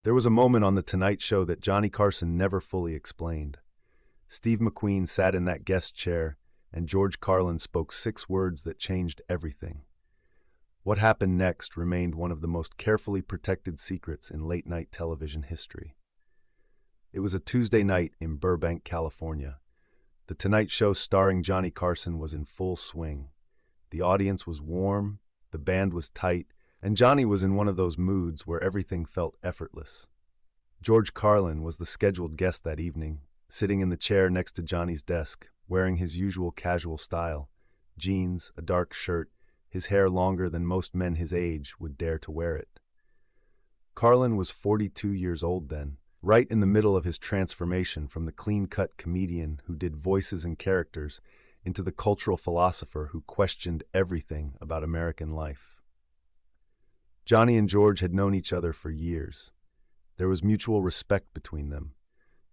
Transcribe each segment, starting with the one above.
There was a moment on The Tonight Show that Johnny Carson never fully explained. Steve McQueen sat in that guest chair, and George Carlin spoke 6 words that changed everything. What happened next remained one of the most carefully protected secrets in late-night television history. It was a Tuesday night in Burbank, California. The Tonight Show starring Johnny Carson was in full swing. The audience was warm, the band was tight, and Johnny was in one of those moods where everything felt effortless. George Carlin was the scheduled guest that evening, sitting in the chair next to Johnny's desk, wearing his usual casual style: jeans, a dark shirt, his hair longer than most men his age would dare to wear it. Carlin was 42 years old then, right in the middle of his transformation from the clean-cut comedian who did voices and characters into the cultural philosopher who questioned everything about American life. Johnny and George had known each other for years. There was mutual respect between them,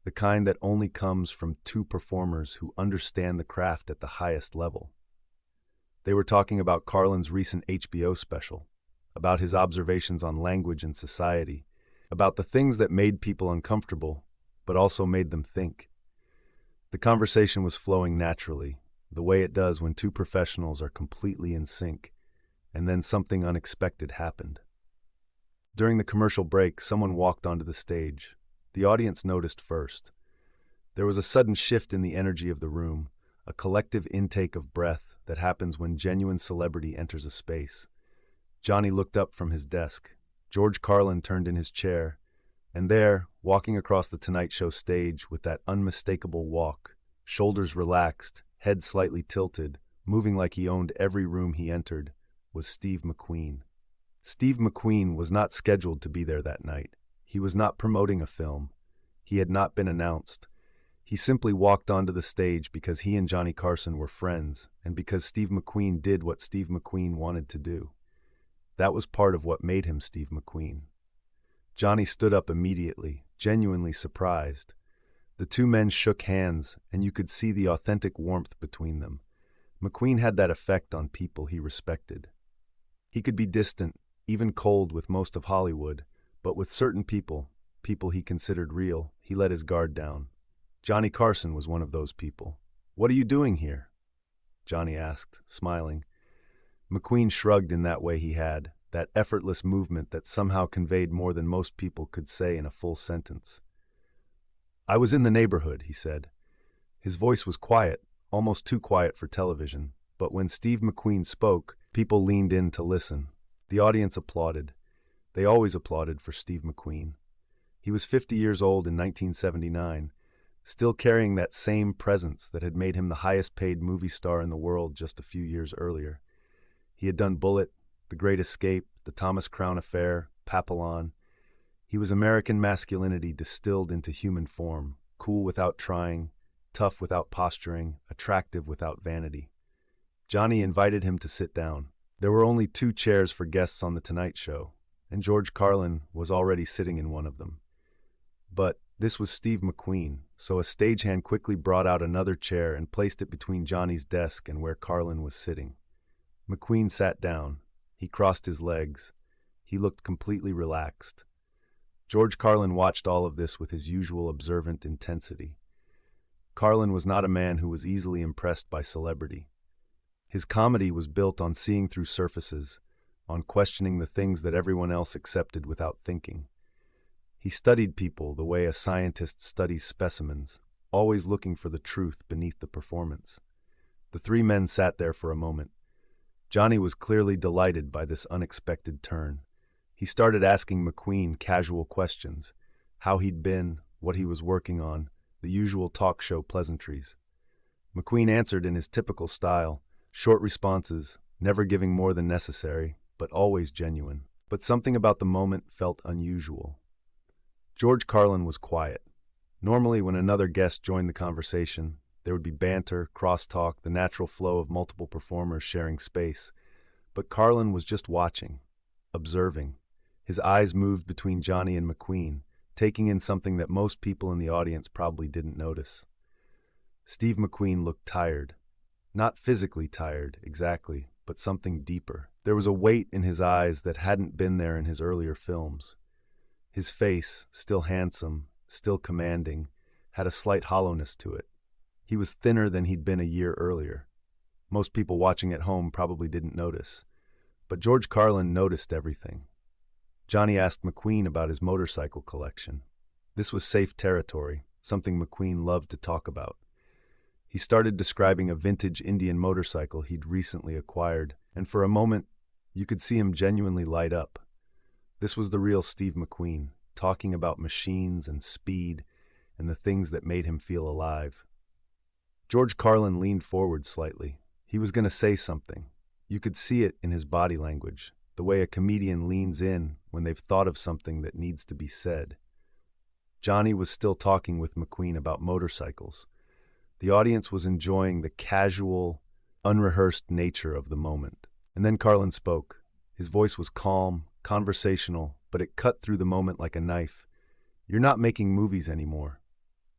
the kind that only comes from two performers who understand the craft at the highest level. They were talking about Carlin's recent HBO special, about his observations on language and society, about the things that made people uncomfortable, but also made them think. The conversation was flowing naturally, the way it does when two professionals are completely in sync, and then something unexpected happened. During the commercial break, someone walked onto the stage. The audience noticed first. There was a sudden shift in the energy of the room, a collective intake of breath that happens when genuine celebrity enters a space. Johnny looked up from his desk. George Carlin turned in his chair, and there, walking across the Tonight Show stage with that unmistakable walk, shoulders relaxed, head slightly tilted, moving like he owned every room he entered, was Steve McQueen. Steve McQueen was not scheduled to be there that night. He was not promoting a film. He had not been announced. He simply walked onto the stage because he and Johnny Carson were friends, and because Steve McQueen did what Steve McQueen wanted to do. That was part of what made him Steve McQueen. Johnny stood up immediately, genuinely surprised. The two men shook hands, and you could see the authentic warmth between them. McQueen had that effect on people he respected. He could be distant, even cold with most of Hollywood, but with certain people, people he considered real, he let his guard down. Johnny Carson was one of those people. "What are you doing here?" Johnny asked, smiling. McQueen shrugged in that way he had, that effortless movement that somehow conveyed more than most people could say in a full sentence. "I was in the neighborhood," he said. His voice was quiet, almost too quiet for television, but when Steve McQueen spoke, people leaned in to listen. The audience applauded. They always applauded for Steve McQueen. He was 50 years old in 1979, still carrying that same presence that had made him the highest-paid movie star in the world just a few years earlier. He had done Bullitt, The Great Escape, The Thomas Crown Affair, Papillon. He was American masculinity distilled into human form, cool without trying, tough without posturing, attractive without vanity. Johnny invited him to sit down. There were only 2 chairs for guests on The Tonight Show, and George Carlin was already sitting in one of them. But this was Steve McQueen, so a stagehand quickly brought out another chair and placed it between Johnny's desk and where Carlin was sitting. McQueen sat down. He crossed his legs. He looked completely relaxed. George Carlin watched all of this with his usual observant intensity. Carlin was not a man who was easily impressed by celebrity. His comedy was built on seeing through surfaces, on questioning the things that everyone else accepted without thinking. He studied people the way a scientist studies specimens, always looking for the truth beneath the performance. The 3 men sat there for a moment. Johnny was clearly delighted by this unexpected turn. He started asking McQueen casual questions: how he'd been, what he was working on, the usual talk show pleasantries. McQueen answered in his typical style, short responses, never giving more than necessary, but always genuine. But something about the moment felt unusual. George Carlin was quiet. Normally, when another guest joined the conversation, there would be banter, crosstalk, the natural flow of multiple performers sharing space. But Carlin was just watching, observing. His eyes moved between Johnny and McQueen, taking in something that most people in the audience probably didn't notice. Steve McQueen looked tired. Not physically tired, exactly, but something deeper. There was a weight in his eyes that hadn't been there in his earlier films. His face, still handsome, still commanding, had a slight hollowness to it. He was thinner than he'd been a year earlier. Most people watching at home probably didn't notice, but George Carlin noticed everything. Johnny asked McQueen about his motorcycle collection. This was safe territory, something McQueen loved to talk about. He started describing a vintage Indian motorcycle he'd recently acquired, and for a moment, you could see him genuinely light up. This was the real Steve McQueen, talking about machines and speed and the things that made him feel alive. George Carlin leaned forward slightly. He was going to say something. You could see it in his body language, the way a comedian leans in when they've thought of something that needs to be said. Johnny was still talking with McQueen about motorcycles. The audience was enjoying the casual, unrehearsed nature of the moment. And then Carlin spoke. His voice was calm, conversational, but it cut through the moment like a knife. "You're not making movies anymore."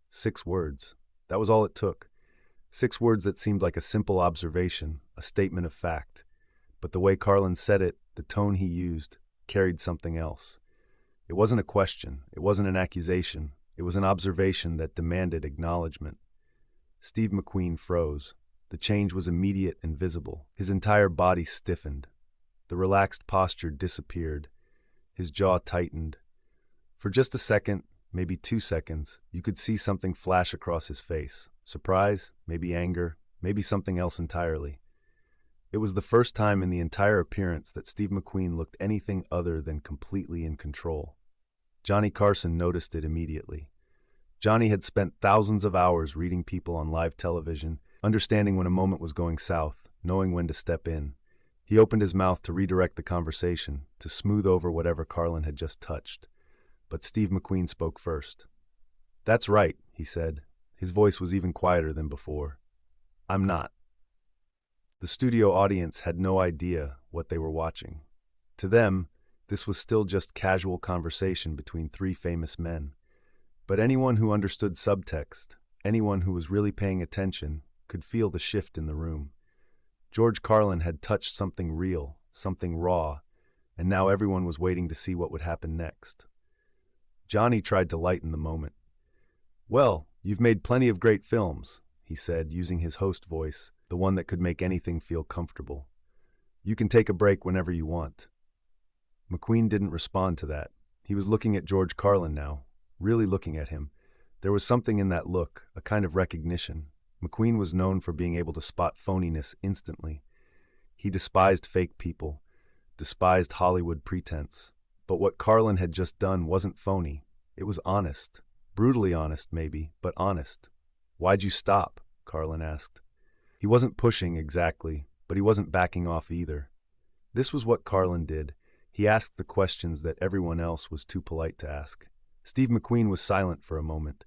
6 words. That was all it took. 6 words that seemed like a simple observation, a statement of fact. But the way Carlin said it, the tone he used, carried something else. It wasn't a question. It wasn't an accusation. It was an observation that demanded acknowledgement. Steve McQueen froze. The change was immediate and visible. His entire body stiffened. The relaxed posture disappeared. His jaw tightened. For just a second, maybe 2 seconds, you could see something flash across his face. Surprise, maybe anger, maybe something else entirely. It was the first time in the entire appearance that Steve McQueen looked anything other than completely in control. Johnny Carson noticed it immediately. Johnny had spent thousands of hours reading people on live television, understanding when a moment was going south, knowing when to step in. He opened his mouth to redirect the conversation, to smooth over whatever Carlin had just touched. But Steve McQueen spoke first. "That's right," he said. His voice was even quieter than before. "I'm not." The studio audience had no idea what they were watching. To them, this was still just casual conversation between 3 famous men. But anyone who understood subtext, anyone who was really paying attention, could feel the shift in the room. George Carlin had touched something real, something raw, and now everyone was waiting to see what would happen next. Johnny tried to lighten the moment. "Well, you've made plenty of great films," he said, using his host voice, the one that could make anything feel comfortable. "You can take a break whenever you want." McQueen didn't respond to that. He was looking at George Carlin now, really looking at him. There was something in that look, a kind of recognition. McQueen was known for being able to spot phoniness instantly. He despised fake people, despised Hollywood pretense. But what Carlin had just done wasn't phony. It was honest. Brutally honest, maybe, but honest. "Why'd you stop?" Carlin asked. He wasn't pushing exactly, but he wasn't backing off either. This was what Carlin did. He asked the questions that everyone else was too polite to ask. Steve McQueen was silent for a moment.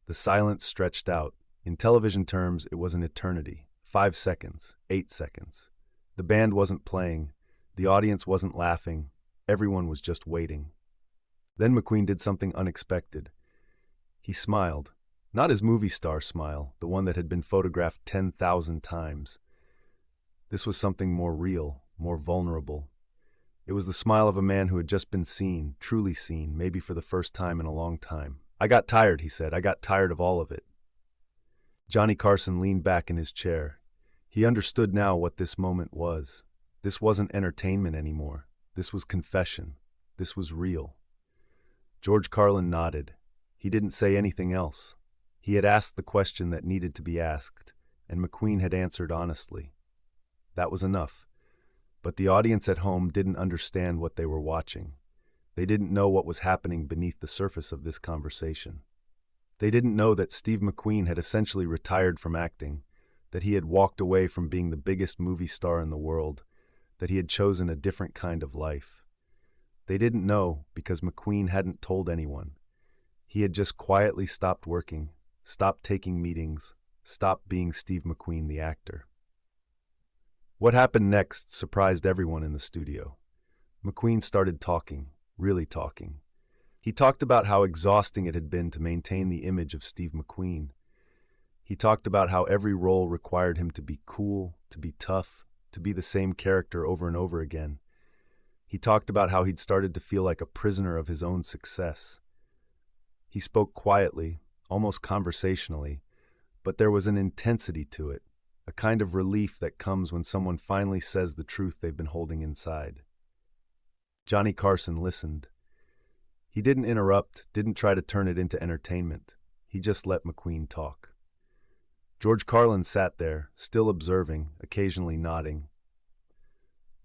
The silence stretched out. In television terms, it was an eternity. 5 seconds, 8 seconds. The band wasn't playing. The audience wasn't laughing. Everyone was just waiting. Then McQueen did something unexpected. He smiled. Not his movie star smile, the one that had been photographed 10,000 times. This was something more real, more vulnerable. It was the smile of a man who had just been seen, truly seen, maybe for the first time in a long time. "I got tired," he said. "I got tired of all of it." Johnny Carson leaned back in his chair. He understood now what this moment was. This wasn't entertainment anymore. This was confession. This was real. George Carlin nodded. He didn't say anything else. He had asked the question that needed to be asked, and McQueen had answered honestly. That was enough. But the audience at home didn't understand what they were watching. They didn't know what was happening beneath the surface of this conversation. They didn't know that Steve McQueen had essentially retired from acting, that he had walked away from being the biggest movie star in the world, that he had chosen a different kind of life. They didn't know because McQueen hadn't told anyone. He had just quietly stopped working, stopped taking meetings, stopped being Steve McQueen the actor. What happened next surprised everyone in the studio. McQueen started talking, really talking. He talked about how exhausting it had been to maintain the image of Steve McQueen. He talked about how every role required him to be cool, to be tough, to be the same character over and over again. He talked about how he'd started to feel like a prisoner of his own success. He spoke quietly, almost conversationally, but there was an intensity to it, a kind of relief that comes when someone finally says the truth they've been holding inside. Johnny Carson listened. He didn't interrupt, didn't try to turn it into entertainment. He just let McQueen talk. George Carlin sat there, still observing, occasionally nodding.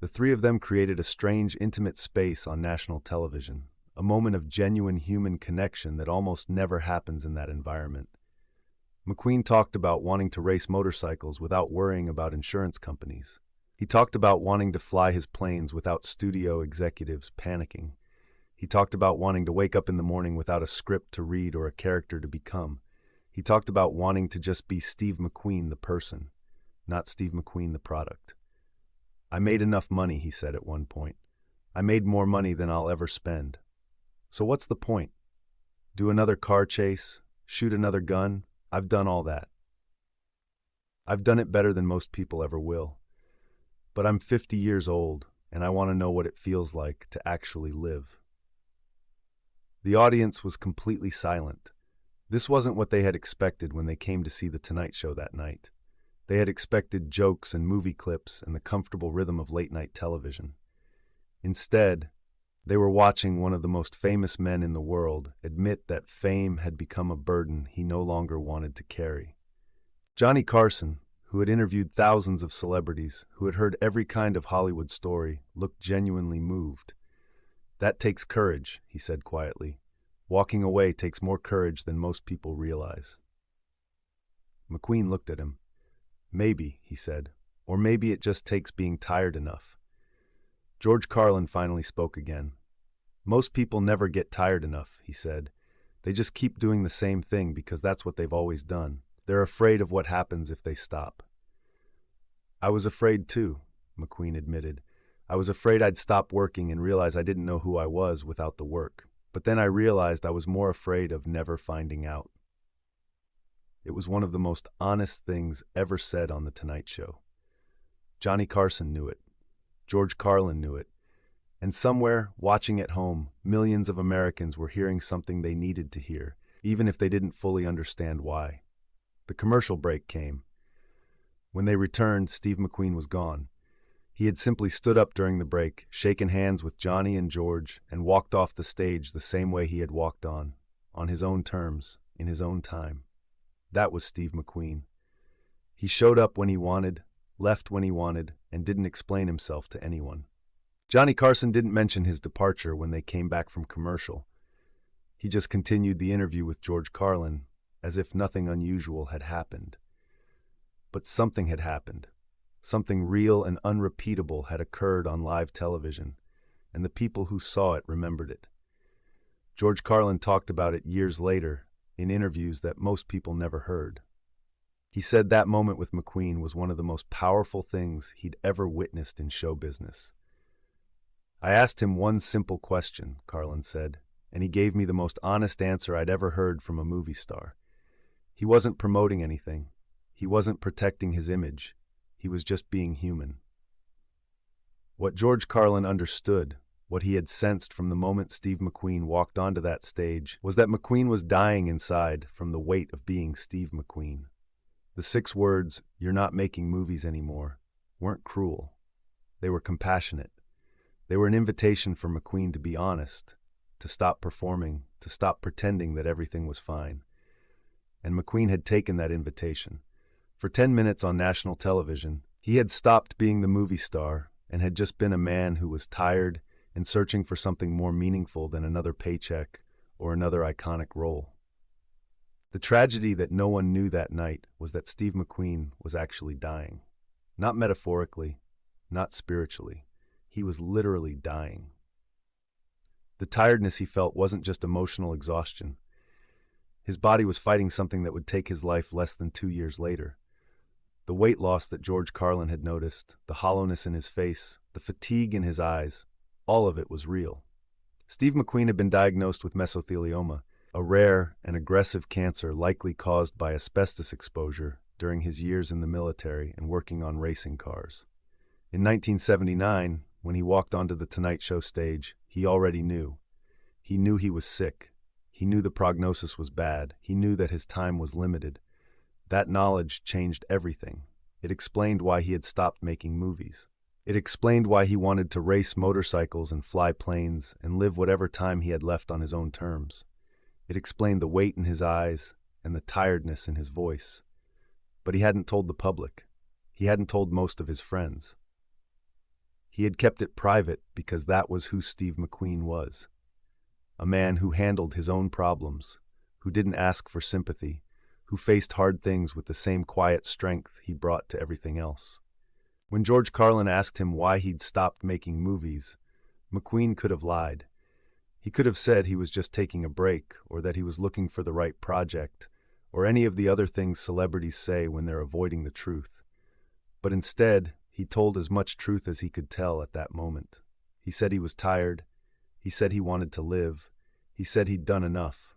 The three of them created a strange, intimate space on national television, a moment of genuine human connection that almost never happens in that environment. McQueen talked about wanting to race motorcycles without worrying about insurance companies. He talked about wanting to fly his planes without studio executives panicking. He talked about wanting to wake up in the morning without a script to read or a character to become. He talked about wanting to just be Steve McQueen the person, not Steve McQueen the product. "I made enough money," he said at one point. "I made more money than I'll ever spend. So what's the point? Do another car chase? Shoot another gun? I've done all that. I've done it better than most people ever will. But I'm 50 years old, and I want to know what it feels like to actually live." The audience was completely silent. This wasn't what they had expected when they came to see The Tonight Show that night. They had expected jokes and movie clips and the comfortable rhythm of late-night television. Instead, they were watching one of the most famous men in the world admit that fame had become a burden he no longer wanted to carry. Johnny Carson, who had interviewed thousands of celebrities, who had heard every kind of Hollywood story, looked genuinely moved. "That takes courage," he said quietly. "Walking away takes more courage than most people realize." McQueen looked at him. "Maybe," he said, "or maybe it just takes being tired enough." George Carlin finally spoke again. "Most people never get tired enough," he said. "They just keep doing the same thing because that's what they've always done. They're afraid of what happens if they stop." "I was afraid too," McQueen admitted. "I was afraid I'd stop working and realize I didn't know who I was without the work. But then I realized I was more afraid of never finding out." It was one of the most honest things ever said on The Tonight Show. Johnny Carson knew it. George Carlin knew it. And somewhere, watching at home, millions of Americans were hearing something they needed to hear, even if they didn't fully understand why. The commercial break came. When they returned, Steve McQueen was gone. He had simply stood up during the break, shaken hands with Johnny and George, and walked off the stage the same way he had walked on his own terms, in his own time. That was Steve McQueen. He showed up when he wanted, left when he wanted, and didn't explain himself to anyone. Johnny Carson didn't mention his departure when they came back from commercial. He just continued the interview with George Carlin as if nothing unusual had happened. But something had happened. Something real and unrepeatable had occurred on live television, and the people who saw it remembered it. George Carlin talked about it years later in interviews that most people never heard. He said that moment with McQueen was one of the most powerful things he'd ever witnessed in show business. "I asked him one simple question," Carlin said, "and he gave me the most honest answer I'd ever heard from a movie star. He wasn't promoting anything. He wasn't protecting his image. He was just being human." What George Carlin understood, what he had sensed from the moment Steve McQueen walked onto that stage, was that McQueen was dying inside from the weight of being Steve McQueen. The 6 words, "You're not making movies anymore," weren't cruel. They were compassionate. They were an invitation for McQueen to be honest, to stop performing, to stop pretending that everything was fine. And McQueen had taken that invitation. For 10 minutes on national television, he had stopped being the movie star and had just been a man who was tired and searching for something more meaningful than another paycheck or another iconic role. The tragedy that no one knew that night was that Steve McQueen was actually dying. Not metaphorically, not spiritually. He was literally dying. The tiredness he felt wasn't just emotional exhaustion. His body was fighting something that would take his life less than 2 years later. The weight loss that George Carlin had noticed, the hollowness in his face, the fatigue in his eyes, all of it was real. Steve McQueen had been diagnosed with mesothelioma, a rare and aggressive cancer likely caused by asbestos exposure during his years in the military and working on racing cars. In 1979, when he walked onto the Tonight Show stage, he already knew. He knew he was sick. He knew the prognosis was bad. He knew that his time was limited. That knowledge changed everything. It explained why he had stopped making movies. It explained why he wanted to race motorcycles and fly planes and live whatever time he had left on his own terms. It explained the weight in his eyes and the tiredness in his voice. But he hadn't told the public. He hadn't told most of his friends. He had kept it private because that was who Steve McQueen was. A man who handled his own problems, who didn't ask for sympathy, who faced hard things with the same quiet strength he brought to everything else. When George Carlin asked him why he'd stopped making movies, McQueen could have lied. He could have said he was just taking a break, or that he was looking for the right project, or any of the other things celebrities say when they're avoiding the truth. But instead, he told as much truth as he could tell at that moment. He said he was tired. He said he wanted to live. He said he'd done enough.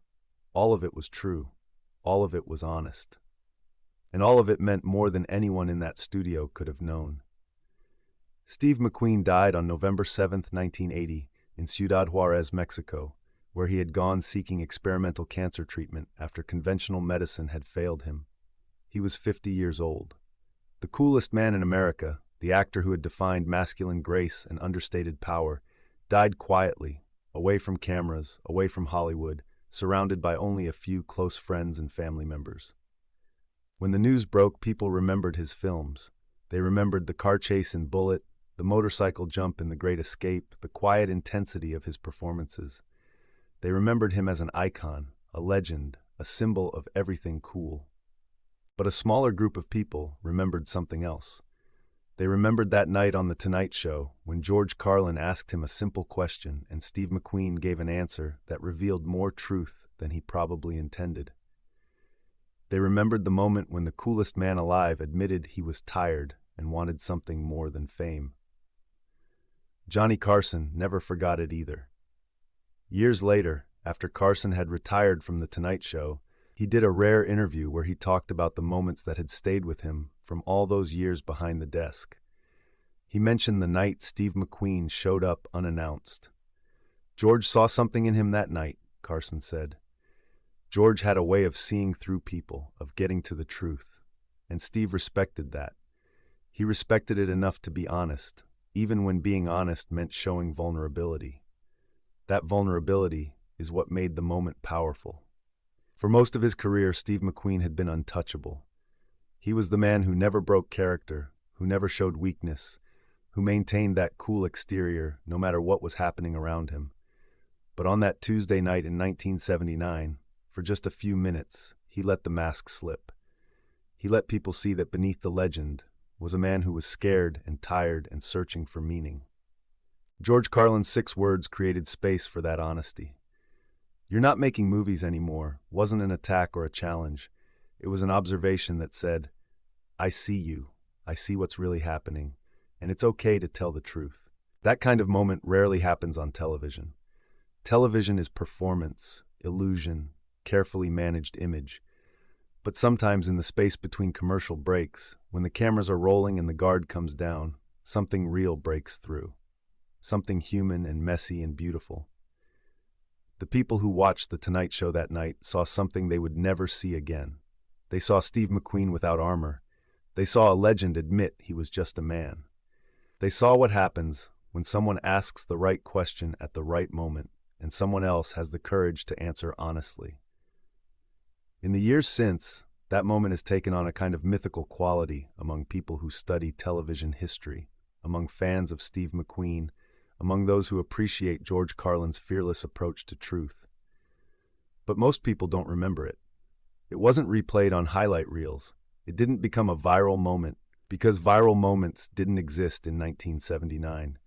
All of it was true. All of it was honest. And all of it meant more than anyone in that studio could have known. Steve McQueen died on November 7, 1980, in Ciudad Juarez, Mexico, where he had gone seeking experimental cancer treatment after conventional medicine had failed him. He was 50 years old. The coolest man in America, the actor who had defined masculine grace and understated power, died quietly, away from cameras, away from Hollywood, surrounded by only a few close friends and family members. When the news broke, people remembered his films. They remembered the car chase in Bullet, the motorcycle jump in The Great Escape, the quiet intensity of his performances. They remembered him as an icon, a legend, a symbol of everything cool. But a smaller group of people remembered something else. They remembered that night on The Tonight Show when George Carlin asked him a simple question and Steve McQueen gave an answer that revealed more truth than he probably intended. They remembered the moment when the coolest man alive admitted he was tired and wanted something more than fame. Johnny Carson never forgot it either. Years later, after Carson had retired from The Tonight Show, he did a rare interview where he talked about the moments that had stayed with him from all those years behind the desk. He mentioned the night Steve McQueen showed up unannounced. George saw something in him that night, Carson said. George had a way of seeing through people, of getting to the truth, and Steve respected that. He respected it enough to be honest, even when being honest meant showing vulnerability. That vulnerability is what made the moment powerful. For most of his career, Steve McQueen had been untouchable. He was the man who never broke character, who never showed weakness, who maintained that cool exterior no matter what was happening around him. But on that Tuesday night in 1979, for just a few minutes, he let the mask slip. He let people see that beneath the legend was a man who was scared and tired and searching for meaning. George Carlin's 6 words created space for that honesty. "You're not making movies anymore" wasn't an attack or a challenge. It was an observation that said, "I see you. I see what's really happening, and it's okay to tell the truth." That kind of moment rarely happens on television. Television is performance, illusion, carefully managed image. But sometimes in the space between commercial breaks, when the cameras are rolling and the guard comes down, something real breaks through. Something human and messy and beautiful. The people who watched The Tonight Show that night saw something they would never see again. They saw Steve McQueen without armor. They saw a legend admit he was just a man. They saw what happens when someone asks the right question at the right moment and someone else has the courage to answer honestly. In the years since, that moment has taken on a kind of mythical quality among people who study television history, among fans of Steve McQueen, among those who appreciate George Carlin's fearless approach to truth. But most people don't remember it. It wasn't replayed on highlight reels. It didn't become a viral moment because viral moments didn't exist in 1979.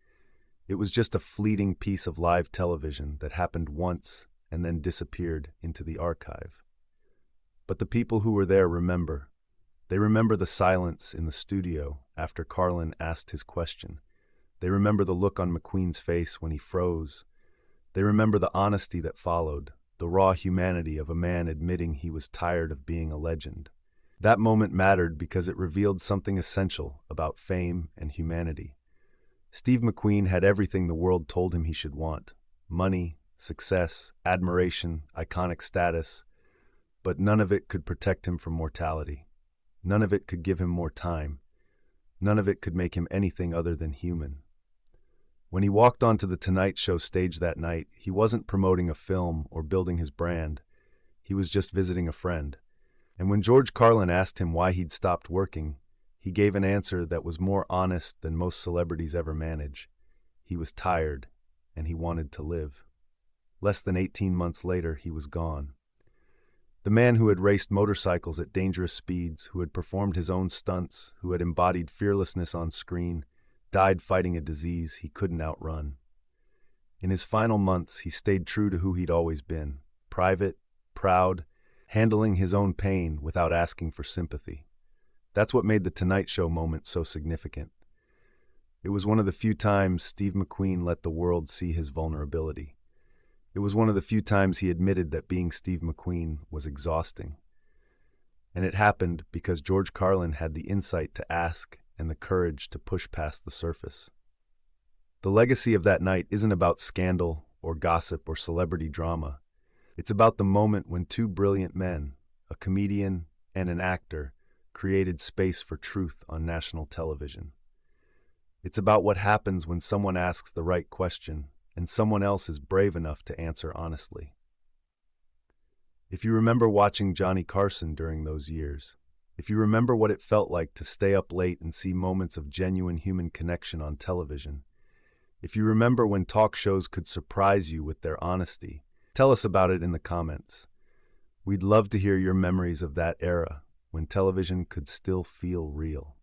It was just a fleeting piece of live television that happened once and then disappeared into the archive. But the people who were there remember. They remember the silence in the studio after Carlin asked his question. They remember the look on McQueen's face when he froze. They remember the honesty that followed, the raw humanity of a man admitting he was tired of being a legend. That moment mattered because it revealed something essential about fame and humanity. Steve McQueen had everything the world told him he should want: money, success, admiration, iconic status. But none of it could protect him from mortality. None of it could give him more time. None of it could make him anything other than human. When he walked onto the Tonight Show stage that night, he wasn't promoting a film or building his brand. He was just visiting a friend. And when George Carlin asked him why he'd stopped working, he gave an answer that was more honest than most celebrities ever manage. He was tired, and he wanted to live. Less than 18 months later, he was gone. The man who had raced motorcycles at dangerous speeds, who had performed his own stunts, who had embodied fearlessness on screen, died fighting a disease he couldn't outrun. In his final months, he stayed true to who he'd always been: private, proud, handling his own pain without asking for sympathy. That's what made the Tonight Show moment so significant. It was one of the few times Steve McQueen let the world see his vulnerability. It was one of the few times he admitted that being Steve McQueen was exhausting. And it happened because George Carlin had the insight to ask and the courage to push past the surface. The legacy of that night isn't about scandal or gossip or celebrity drama. It's about the moment when two brilliant men, a comedian and an actor, created space for truth on national television. It's about what happens when someone asks the right question and someone else is brave enough to answer honestly. If you remember watching Johnny Carson during those years, if you remember what it felt like to stay up late and see moments of genuine human connection on television, if you remember when talk shows could surprise you with their honesty, tell us about it in the comments. We'd love to hear your memories of that era when television could still feel real.